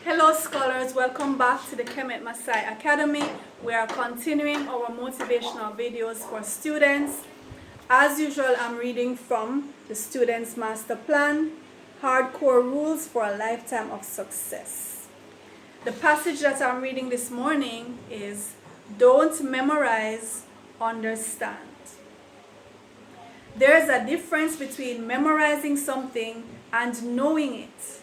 Hello scholars, welcome back to the Kemet Maasai Academy. We are continuing our motivational videos for students. As usual, I'm reading from the Student's Master Plan, Hardcore Rules for a Lifetime of Success. The passage that I'm reading this morning is, don't memorize, understand. There is a difference between memorizing something and knowing it.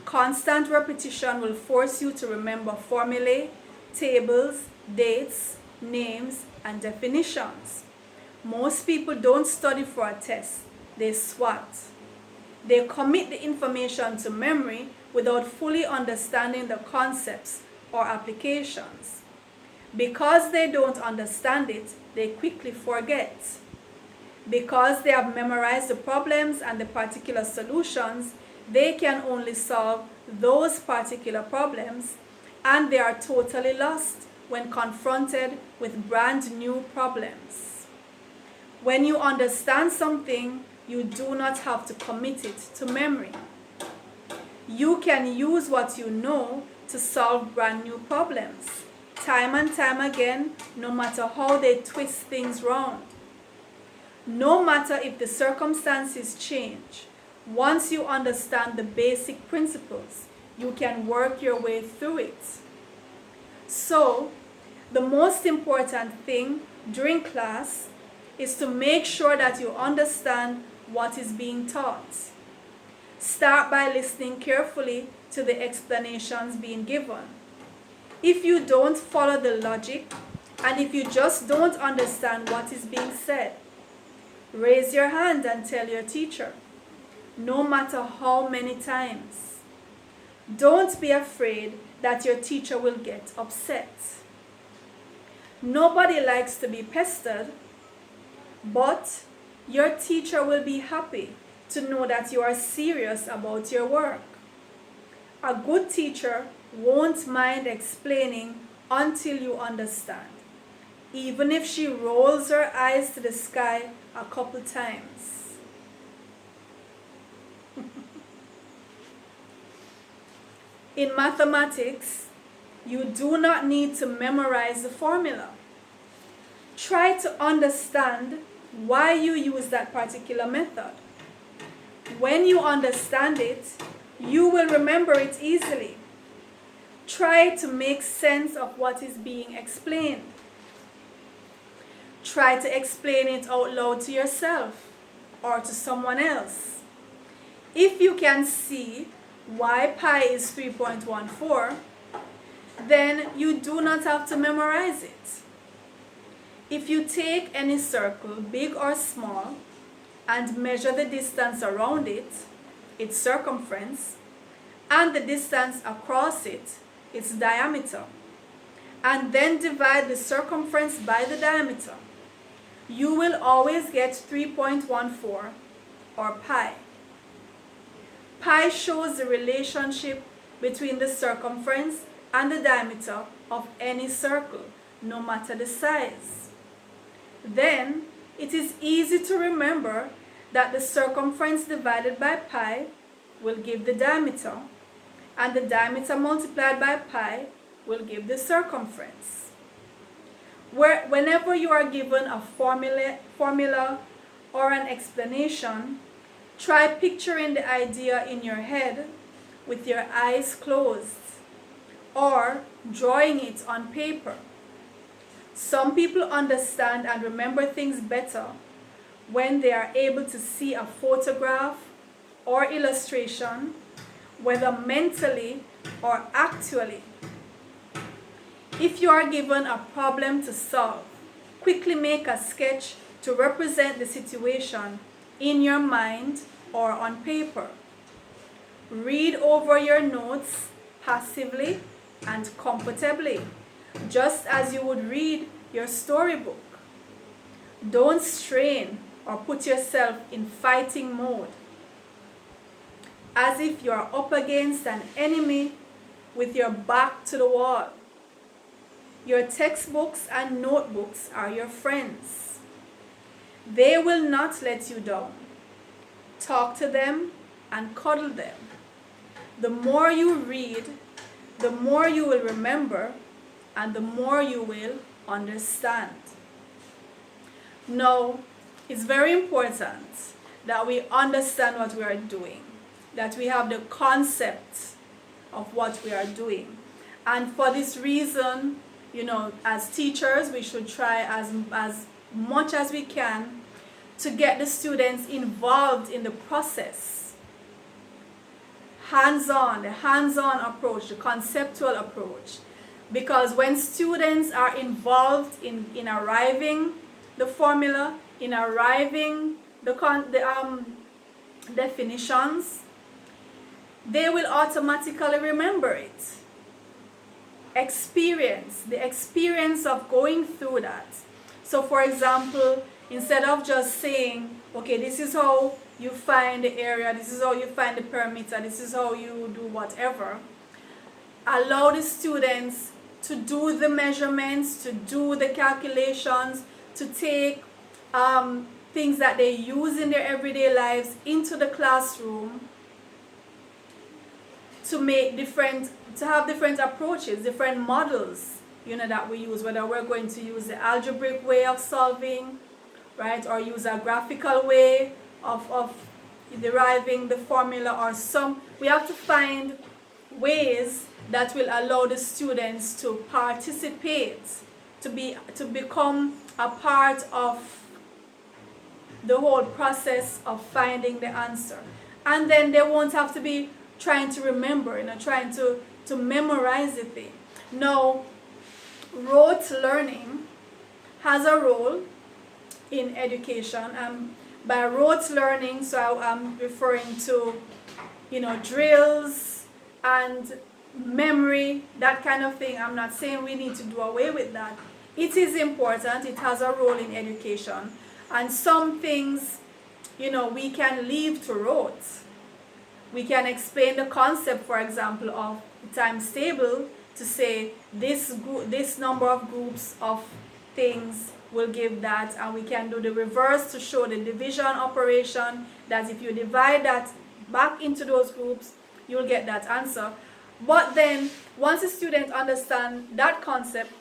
Constant repetition will force you to remember formulae, tables, dates, names, and definitions. Most people don't study for a test, they SWAT. They commit the information to memory without fully understanding the concepts or applications. Because they don't understand it, they quickly forget. Because they have memorized the problems and the particular solutions, they can only solve those particular problems, and they are totally lost when confronted with brand new problems. When you understand something, you do not have to commit it to memory. You can use what you know to solve brand new problems, time and time again, no matter how they twist things round. No matter if the circumstances change, once you understand the basic principles, you can work your way through it. So, the most important thing during class is to make sure that you understand what is being taught. Start by listening carefully to the explanations being given. If you don't follow the logic, and if you just don't understand what is being said, raise your hand and tell your teacher, no matter how many times. Don't be afraid that your teacher will get upset. Nobody likes to be pestered, but your teacher will be happy to know that you are serious about your work. A good teacher won't mind explaining until you understand, even if she rolls her eyes to the sky a couple times. In mathematics, you do not need to memorize the formula. Try to understand why you use that particular method. When you understand it, you will remember it easily. Try to make sense of what is being explained. Try to explain it out loud to yourself or to someone else. If you can see why pi is 3.14, then you do not have to memorize it. If you take any circle, big or small, and measure the distance around it, its circumference, and the distance across it, its diameter, and then divide the circumference by the diameter, you will always get 3.14 or pi. Pi shows the relationship between the circumference and the diameter of any circle, no matter the size. Then, it is easy to remember that the circumference divided by pi will give the diameter, and the diameter multiplied by pi will give the circumference. Whenever you are given a formula or an explanation, try picturing the idea in your head with your eyes closed, or drawing it on paper. Some people understand and remember things better when they are able to see a photograph or illustration, whether mentally or actually. If you are given a problem to solve, quickly make a sketch to represent the situation in your mind or on paper. Read over your notes passively and comfortably, just as you would read your storybook. Don't strain or put yourself in fighting mode, as if you are up against an enemy with your back to the wall. Your textbooks and notebooks are your friends. They will not let you down. Talk to them and cuddle them. The more you read, the more you will remember and the more you will understand. Now, it's very important that we understand what we are doing, that we have the concept of what we are doing. And for this reason, as teachers, we should try as much as we can to get the students involved in the process. The hands-on approach, the conceptual approach. Because when students are involved in arriving the formula, in arriving the definitions, they will automatically remember it. The experience of going through that. So for example, instead of just saying, okay, this is how you find the area, this is how you find the perimeter, this is how you do whatever, allow the students to do the measurements, to do the calculations, to take things that they use in their everyday lives into the classroom, to have different approaches, different models, that we use, whether we're going to use the algebraic way of solving, right, or use a graphical way of deriving the formula, or we have to find ways that will allow the students to participate, to become a part of the whole process of finding the answer. And then they won't have to be trying to remember, trying to memorize the thing. Now, rote learning has a role in education. By rote learning, so I'm referring to, drills and memory, that kind of thing. I'm not saying we need to do away with that. It is important. It has a role in education. And some things, we can leave to rote. We can explain the concept, for example, of the times table, to say this number of groups of things will give that, and we can do the reverse to show the division operation, that if you divide that back into those groups, you'll get that answer. But then, once a student understands that concept,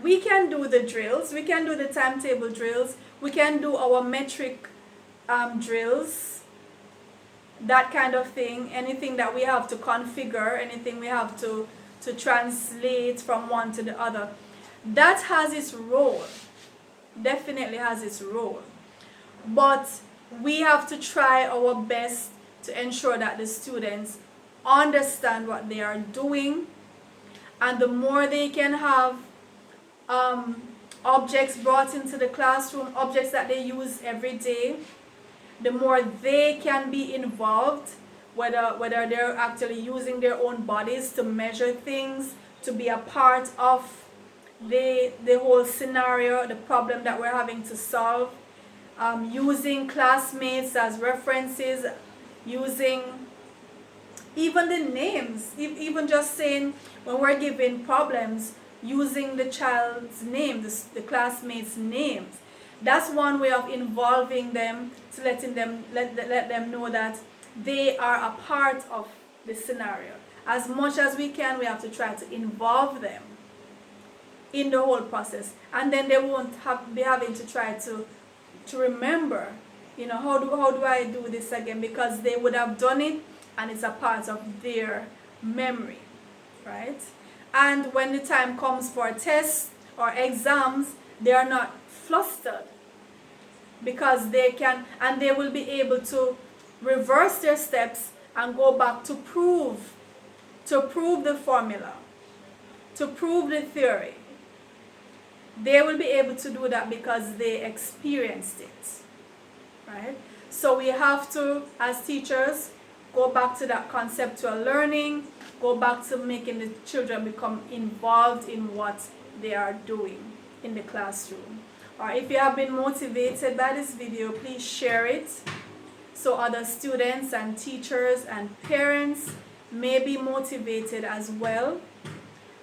we can do the drills, we can do the timetable drills, we can do our metric drills, that kind of thing, anything that we have to configure, anything we have to translate from one to the other. That has its role, definitely has its role. But we have to try our best to ensure that the students understand what they are doing, and the more they can have objects brought into the classroom, objects that they use every day, the more they can be involved, whether they're actually using their own bodies to measure things, to be a part of the whole scenario, the problem that we're having to solve, using classmates as references, using even the names, even just saying when we're given problems, using the child's name, the classmates' names. That's one way of involving them, to let them know that they are a part of the scenario. As much as we can, we have to try to involve them in the whole process, and then they won't be having to try to remember, how do I do this again, because they would have done it and it's a part of their memory, right? And when the time comes for tests or exams, they are not flustered, because they can, and they will be able to reverse their steps and go back to prove the formula, to prove the theory. They will be able to do that because they experienced it, right? So we have to, as teachers, go back to that conceptual learning, go back to making the children become involved in what they are doing in the classroom. Or if you have been motivated by this video, please share it so other students and teachers and parents may be motivated as well.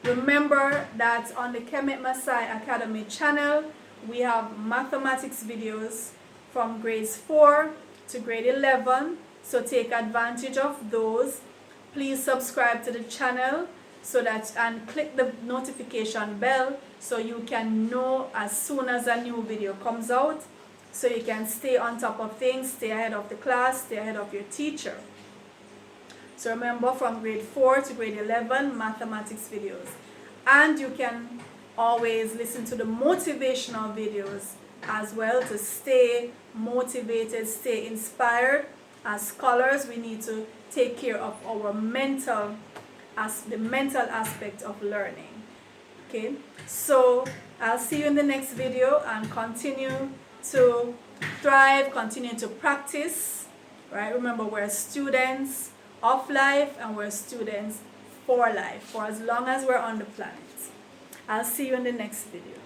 Remember that on the Kemet Maasai Academy channel, we have mathematics videos from grades 4 to grade 11, so take advantage of those. Please subscribe to the channel so that, and click the notification bell so you can know as soon as a new video comes out, so you can stay on top of things, stay ahead of the class, stay ahead of your teacher. So remember, from grade 4 to grade 11, mathematics videos. And you can always listen to the motivational videos as well to stay motivated, stay inspired. As scholars, we need to take care of our mental, the mental aspect of learning. Okay, so I'll see you in the next video, and continue to thrive, continue to practice, right? Remember, we're students of life, and we're students for life, for as long as we're on the planet. I'll see you in the next video.